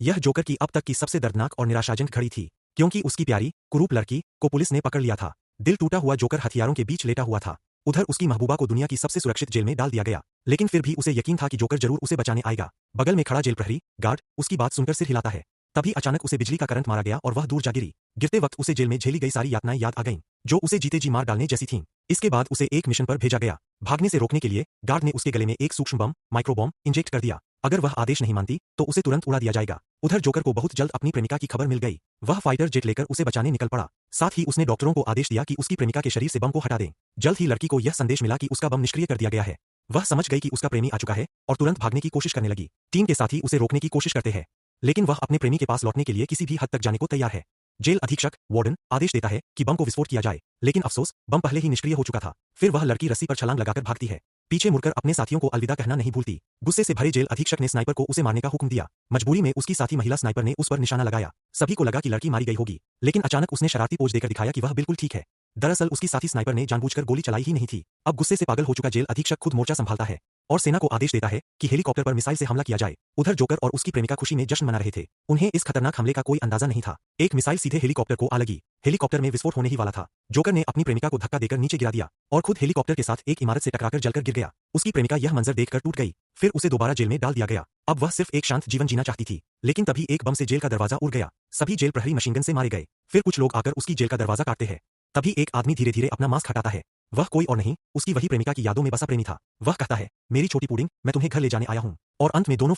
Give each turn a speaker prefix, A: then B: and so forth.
A: यह जोकर की अब तक की सबसे दर्दनाक और निराशाजनक घड़ी थी, क्योंकि उसकी प्यारी, कुरूप लड़की को पुलिस ने पकड़ लिया था। दिल टूटा हुआ जोकर हथियारों के बीच लेटा हुआ था। उधर उसकी महबूबा को दुनिया की सबसे सुरक्षित जेल में डाल दिया गया, लेकिन फिर भी उसे यकीन था कि जोकर जरूर उसे बचाने आएगा। बगल में खड़ा जेल प्रहरी गार्ड उसकी बात सुनकर सिर हिलाता है। तभी अचानक उसे बिजली का करंट मारा गया और वह दूर जा गिरी। गिरते वक्त उसे जेल में झेली गई सारी यातनाएं याद आ गईं, जो उसे जीते जी मार डालने जैसी थीं। इसके बाद उसे एक मिशन पर भेजा गया। भागने से रोकने के लिए गार्ड ने उसके गले में एक सूक्ष्म बम, माइक्रो बम, इंजेक्ट कर दिया। अगर वह आदेश नहीं मानती तो उसे तुरंत उड़ा दिया जाएगा। उधर जोकर को बहुत जल्द अपनी प्रेमिका की खबर मिल गई। वह फाइटर जेट लेकर उसे बचाने निकल पड़ा। साथ ही उसने डॉक्टरों को आदेश दिया कि उसकी प्रेमिका के शरीर से बम को हटा दें। जल्द ही लड़की को यह संदेश मिला कि उसका बम निष्क्रिय कर दिया गया है। वह समझ गई कि उसका प्रेमी आ चुका है और तुरंत भागने की कोशिश करने लगी। टीम के साथी उसे रोकने की कोशिश करते हैं, लेकिन वह अपने प्रेमी के पास लौटने के लिए किसी भी हद तक जाने को तैयार है। जेल अधीक्षक वार्डन आदेश देता है कि बम को विस्फोट किया जाए, लेकिन अफसोस बम पहले ही निष्क्रिय हो चुका था। फिर वह लड़की रस्सी पर छलांग लगाकर भागती है, पीछे मुड़कर अपने साथियों को अलविदा कहना नहीं भूलती। गुस्से से भरे जेल अधीक्षक ने स्नाइपर को उसे मारने का हुक्म दिया। मजबूरी में उसकी साथी महिला स्नाइपर ने उस पर निशाना लगाया। सभी को लगा कि लड़की मारी गई होगी, लेकिन अचानक उसने शरारती पोज देकर दिखाया कि वह बिल्कुल ठीक है। दरअसल उसकी साथी स्नाइपर ने जानबूझकर गोली चलाई ही नहीं थी। अब गुस्से से पागल हो चुका जेल अधीक्षक खुद मोर्चा संभालता है और सेना को आदेश देता है कि हेलीकॉप्टर पर मिसाइल से हमला किया जाए। उधर जोकर और उसकी प्रेमिका खुशी में जश्न मना रहे थे। उन्हें इस खतरनाक हमले का कोई अंदाजा नहीं था। एक मिसाइल सीधे हेलीकॉप्टर को आ लगी। हेलीकॉप्टर में विस्फोट होने ही वाला था। जोकर ने अपनी प्रेमिका को धक्का देकर नीचे गिरा दिया और खुद हेलीकॉप्टर के साथ एक इमारत से टकराकर जलकर गिर गया। उसकी प्रेमिका यह मंजर देखकर टूट गई। फिर उसे दोबारा जेल में डाल दिया गया। अब वह सिर्फ एक शांत जीवन जीना चाहती थी, लेकिन तभी एक बम से जेल का दरवाजा उड़ गया। सभी जेल प्रहरी मशीनगन से मारे गए। फिर कुछ लोग आकर उसकी जेल का दरवाजा काटते हैं। तभी एक आदमी धीरे धीरे अपना मास्क हटाता है। वह कोई और नहीं, उसकी वही प्रेमिका की यादों में बसा प्रेमी था। वह कहता है, मेरी छोटी पुडिंग, मैं तुम्हें घर ले जाने आया हूँ। और अंत में दोनों